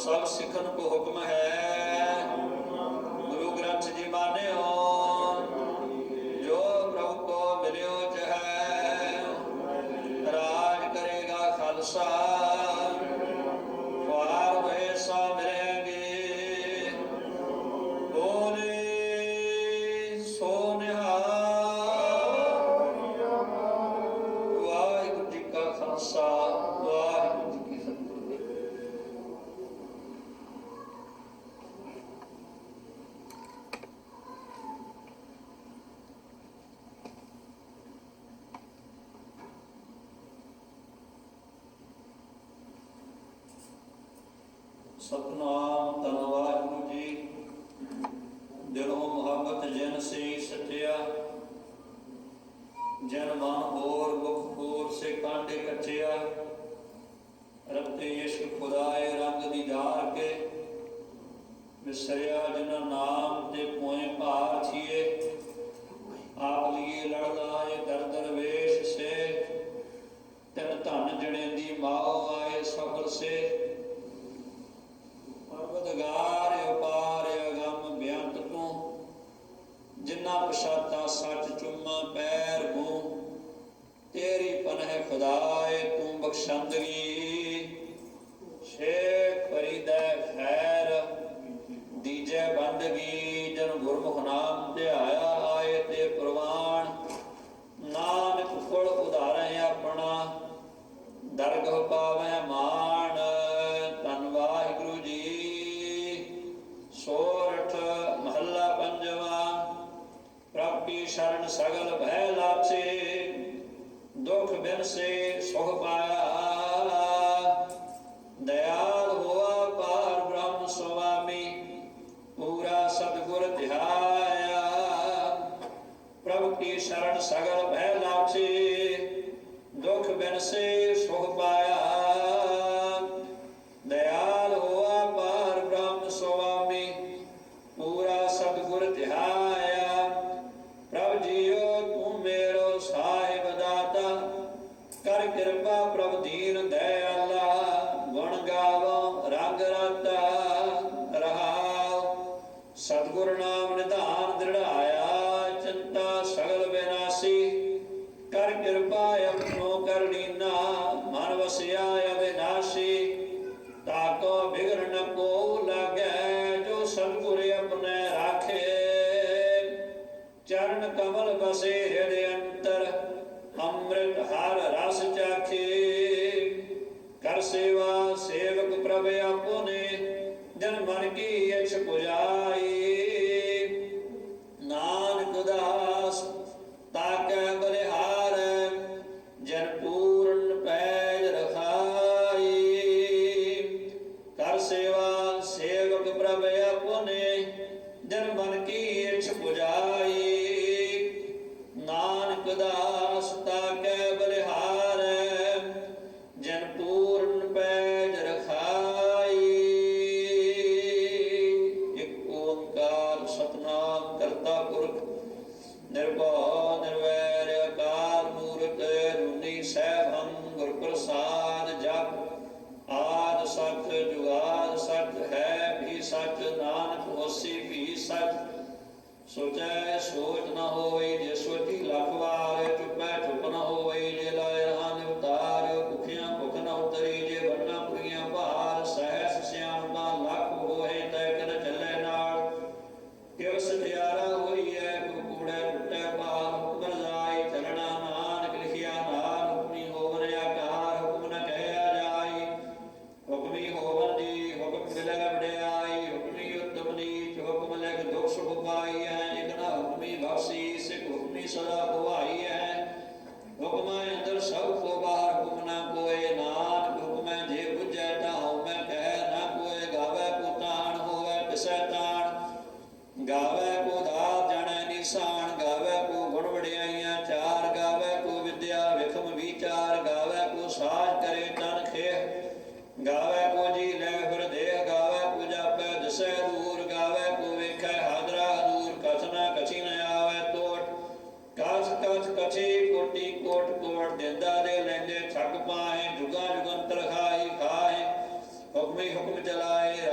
सब सिखन को हुक्म है। गुरु ग्रंथ जी मान्यो, जो प्रभु को मिलियो जहै। राज करेगा खालसा, वार हुए सा मिलेंगे। बोले सो निहाल। वाहिगुरु जी का खालसा, वाहिगुरु जी की फतेह। सतनाम धन वाहिगुरु जी। दिलों मुहब्बत जिन से सटिया, जिन मन होर मुख होर से कांटे कचिया। रते इश्क खुदाए रंग दीदार के, विसरिया जिना नाम ते पोए भार छिए। आप लिए लड़ लाए दर दरवेश से, तिन धन जनेंदी माओ आए सफल से। परवदगार अपार अगम बेअंत तू, जिन्ना पछाता सच चुम्मा पैर मुँह। तेरी पनह खुदाए तू बख्शंदगी, शेख फरीद खैर दीजे बंदगी। जन गुरमुख नाम ते आया आए ते प्रवान। नानक कुल उधारें अपना, दरगह पावै मान। धन वाहिगुरु जी। सोरठ महला पंजवा। प्रभु की शरण सगल भय लाचे, दुख बिन से सुख पाया। दयाल हुआ पार ब्रह्म स्वामी, पूरा सतगुर ध्याया। प्रभु की शरण सगल भय लाचे, दुख बिन से सुख पाया। दयाल हुआ पार ब्रह्म स्वामी, पूरा सतगुर ध्याया। प्रभु जियो तू मेरो साहिब दाता, कर कृपा प्रभु दीन दयाला। गुण गावो रंग राता रहाओ, सतगुरु नाम निधान दृढ़ाया। चिंता सगल विनाशी, कर कृपा अपनो कर लीना। मन वसिया अविनाशी, ताको बिगड़ न को लागे। जो सतगुरु अपने राखे, चरण कमल बसे हृदय अंतर। अमृत हर रस चाखे, कर सेवा सेवक प्रभु अपने। जन मन की इच्छ पुजाई, नानक दास ताकै बलिहार। जन पूर्ण पैज रखाई, कर सेवा सेवक प्रभु अपने। जन मन की इच्छ पुजाई, नानक दास ताकै बलिहार। जन पूर्ण पैज रखाई। एक ओंकार सतनाम करता पुरख, निर्भय निर्वैर अकाल मूरत। रूनी सैभं गुर प्रसाद जप। आद सच जुगाद सच है भी सच, नानक होसी भी सच। सोचै सोच न होई, जे सोची लख वार। चुपै चुप न होई, जे लाए रहान उतार। भुखियां भुख न उतरी, जे बन्ना पुरियां भार। सहस सियाणता लख होए, तै कन चलै नाल। किव सठियारा होई है, किव कूड़ै टुटै पार। हुक्म जाई चलना नानक लिखिया नाल। हुक्मी होवन आकार, हुक्म न कहया जाई। हुक्मी होवन जी हुक्म मिलै वडियाई। हुक्मी उत्तम नीच, हुक्म लिख दुख सुख पाई है। हुक्मी बख्शी सिख हुक्मी सदा भवाई है। हुक्म ਹੁਕਮੇ ਹੁਕਮ ਚਲਾਏ